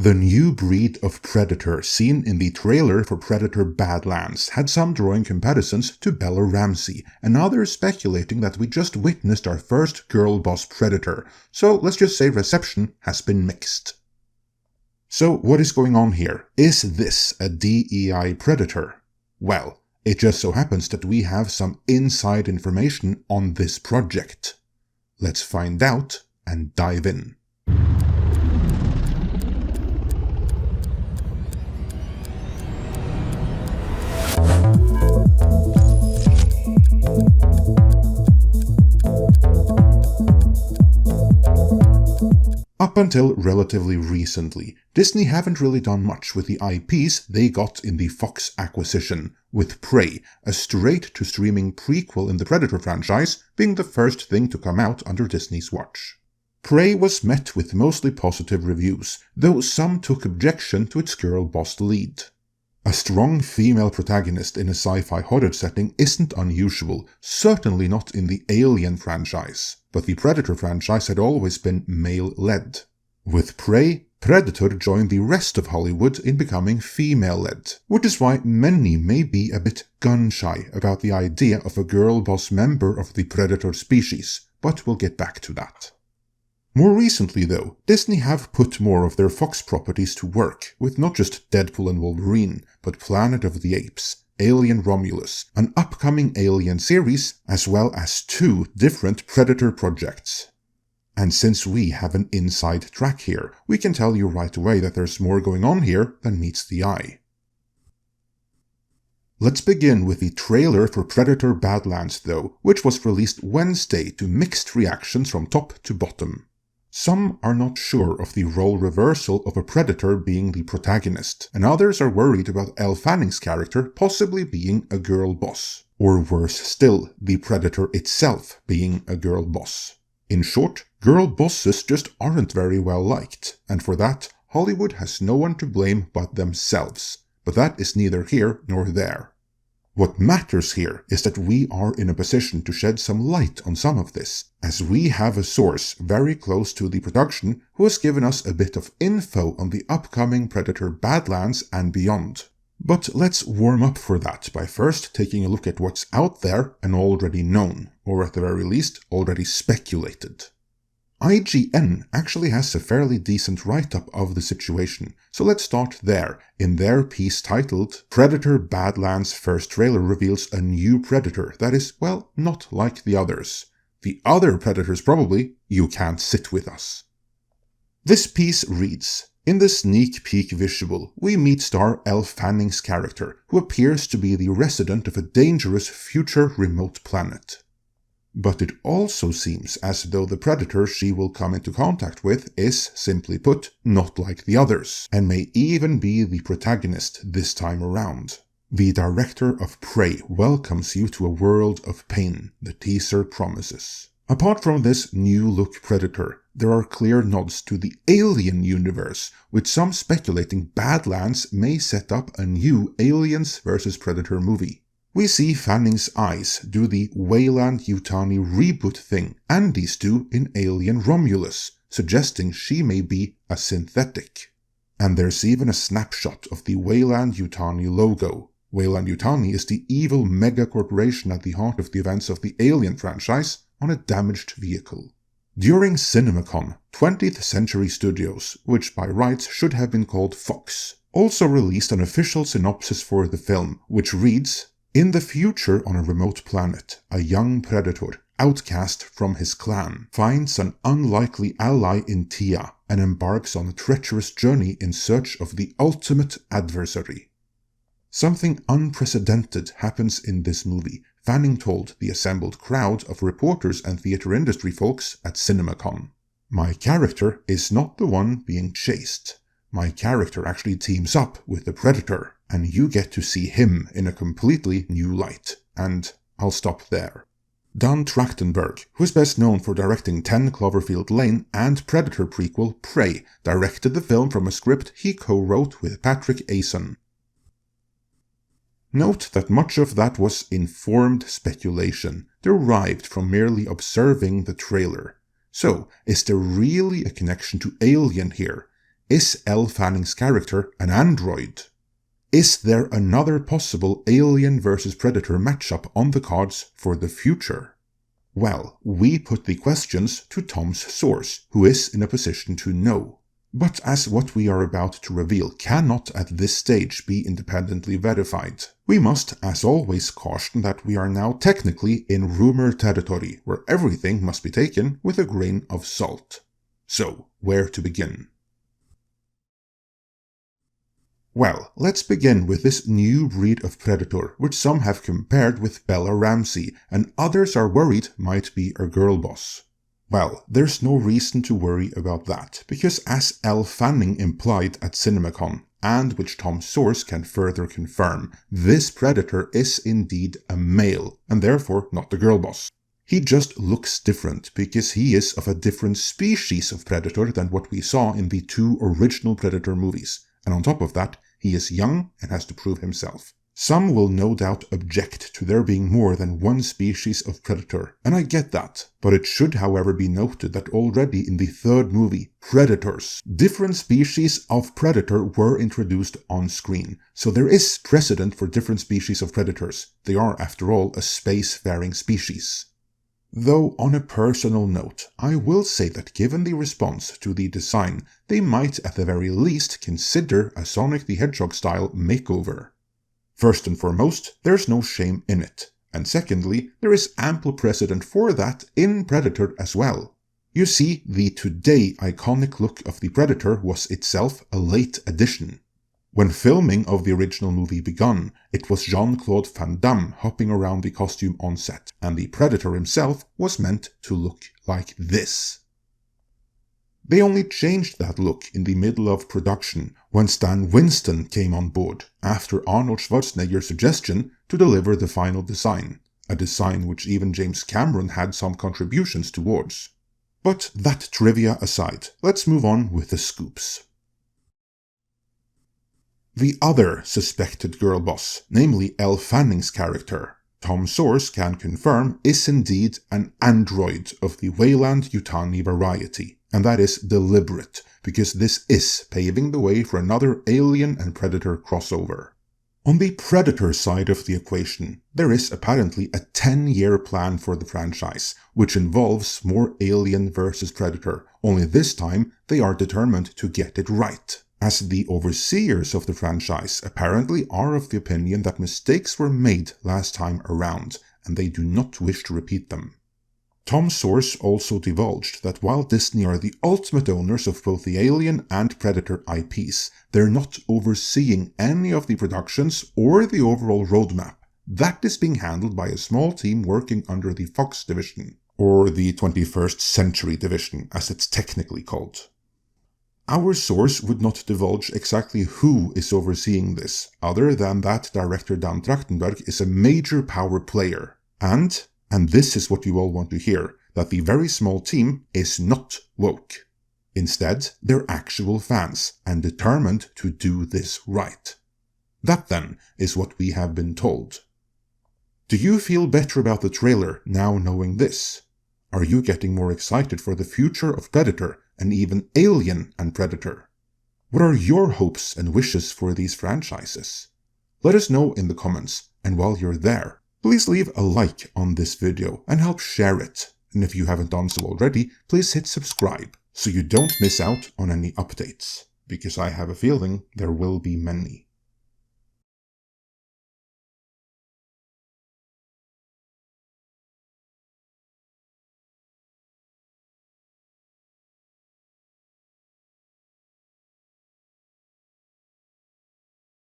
The new breed of predator seen in the trailer for Predator Badlands had some drawing comparisons to Bella Ramsey, and others speculating that we just witnessed our first girl boss predator, so let's just say reception has been mixed. So what is going on here? Is this a DEI predator? Well, it just so happens that we have some inside information on this project. Let's find out and dive in. Up until relatively recently, Disney haven't really done much with the IPs they got in the Fox acquisition, with Prey, a straight-to-streaming prequel in the Predator franchise, being the first thing to come out under Disney's watch. Prey was met with mostly positive reviews, though some took objection to its girl-boss lead. A strong female protagonist in a sci-fi horror setting isn't unusual, certainly not in the Alien franchise, but the Predator franchise had always been male-led. With Prey, Predator joined the rest of Hollywood in becoming female-led, which is why many may be a bit gun-shy about the idea of a girl-boss member of the Predator species, but we'll get back to that. More recently though, Disney have put more of their Fox properties to work, with not just Deadpool and Wolverine, but Planet of the Apes, Alien Romulus, an upcoming Alien series, as well as 2 different Predator projects. And since we have an inside track here, we can tell you right away that there's more going on here than meets the eye. Let's begin with the trailer for Predator Badlands though, which was released Wednesday to mixed reactions from top to bottom. Some are not sure of the role reversal of a predator being the protagonist, and others are worried about Elle Fanning's character possibly being a girl boss. Or worse still, the predator itself being a girl boss. In short, girl bosses just aren't very well liked, and for that, Hollywood has no one to blame but themselves. But that is neither here nor there. What matters here is that we are in a position to shed some light on some of this, as we have a source very close to the production who has given us a bit of info on the upcoming Predator Badlands and beyond. But let's warm up for that by first taking a look at what's out there and already known, or at the very least already speculated. IGN actually has a fairly decent write-up of the situation, so let's start there, in their piece titled Predator Badlands' first trailer reveals a new predator that is, well, not like the others. The other predators probably, you can't sit with us. This piece reads, in the sneak peek visual, we meet star Elle Fanning's character, who appears to be the resident of a dangerous future remote planet. But it also seems as though the predator she will come into contact with is, simply put, not like the others, and may even be the protagonist this time around. The director of Prey welcomes you to a world of pain, the teaser promises. Apart from this new-look predator, there are clear nods to the Alien universe, with some speculating Badlands may set up a new Aliens vs Predator movie. We see Fanning's eyes do the Weyland-Yutani reboot thing Andy's do in Alien Romulus, suggesting she may be a synthetic. And there's even a snapshot of the Weyland-Yutani logo. Weyland-Yutani is the evil mega-corporation at the heart of the events of the Alien franchise on a damaged vehicle. During CinemaCon, 20th Century Studios, which by rights should have been called Fox, also released an official synopsis for the film, which reads, in the future on a remote planet, a young predator, outcast from his clan, finds an unlikely ally in Tia and embarks on a treacherous journey in search of the ultimate adversary. Something unprecedented happens in this movie, Fanning told the assembled crowd of reporters and theater industry folks at CinemaCon. My character is not the one being chased. My character actually teams up with the predator, and you get to see him in a completely new light. And I'll stop there. Don Trachtenberg, who is best known for directing 10 Cloverfield Lane and Predator prequel Prey, directed the film from a script he co-wrote with Patrick Aison. Note that much of that was informed speculation, derived from merely observing the trailer. So, is there really a connection to Alien here? Is Elle Fanning's character an android? Is there another possible Alien vs. Predator matchup on the cards for the future? Well, we put the questions to Tom's source, who is in a position to know. But as what we are about to reveal cannot at this stage be independently verified, we must, as always, caution that we are now technically in rumor territory, where everything must be taken with a grain of salt. So, where to begin? Well, let's begin with this new breed of predator, which some have compared with Bella Ramsey, and others are worried might be a girlboss. Well, there's no reason to worry about that, because as Elle Fanning implied at CinemaCon, and which Tom's source can further confirm, this predator is indeed a male, and therefore not the girlboss. He just looks different, because he is of a different species of predator than what we saw in the 2 original Predator movies, and on top of that, he is young and has to prove himself. Some will no doubt object to there being more than one species of predator, and I get that, but it should however be noted that already in the 3rd movie, Predators, different species of predator were introduced on screen, so there is precedent for different species of predators. They are, after all, a spacefaring species. Though on a personal note, I will say that given the response to the design, they might at the very least consider a Sonic the Hedgehog style makeover. First and foremost, there's no shame in it, and secondly, there is ample precedent for that in Predator as well. You see, the today iconic look of the Predator was itself a late addition. When filming of the original movie begun, it was Jean-Claude Van Damme hopping around the costume on set, and the Predator himself was meant to look like this. They only changed that look in the middle of production when Stan Winston came on board after Arnold Schwarzenegger's suggestion to deliver the final design, a design which even James Cameron had some contributions towards. But that trivia aside, let's move on with the scoops. The other suspected girl boss, namely Elle Fanning's character, Tom's source can confirm is indeed an android of the Weyland-Yutani variety. And that is deliberate, because this is paving the way for another Alien and Predator crossover. On the Predator side of the equation, there is apparently a 10-year plan for the franchise, which involves more Alien vs. Predator, only this time they are determined to get it right, as the overseers of the franchise apparently are of the opinion that mistakes were made last time around, and they do not wish to repeat them. Tom's source also divulged that while Disney are the ultimate owners of both the Alien and Predator IPs, they're not overseeing any of the productions or the overall roadmap. That is being handled by a small team working under the Fox division, or the 21st Century division, as it's technically called. Our source would not divulge exactly who is overseeing this, other than that director Dan Trachtenberg is a major power player, and this is what you all want to hear, that the very small team is not woke. Instead, they're actual fans, and determined to do this right. That then is what we have been told. Do you feel better about the trailer now knowing this? Are you getting more excited for the future of Predator, and even Alien and Predator? What are your hopes and wishes for these franchises? Let us know in the comments, and while you're there, please leave a like on this video and help share it. And if you haven't done so already, please hit subscribe so you don't miss out on any updates, because I have a feeling there will be many.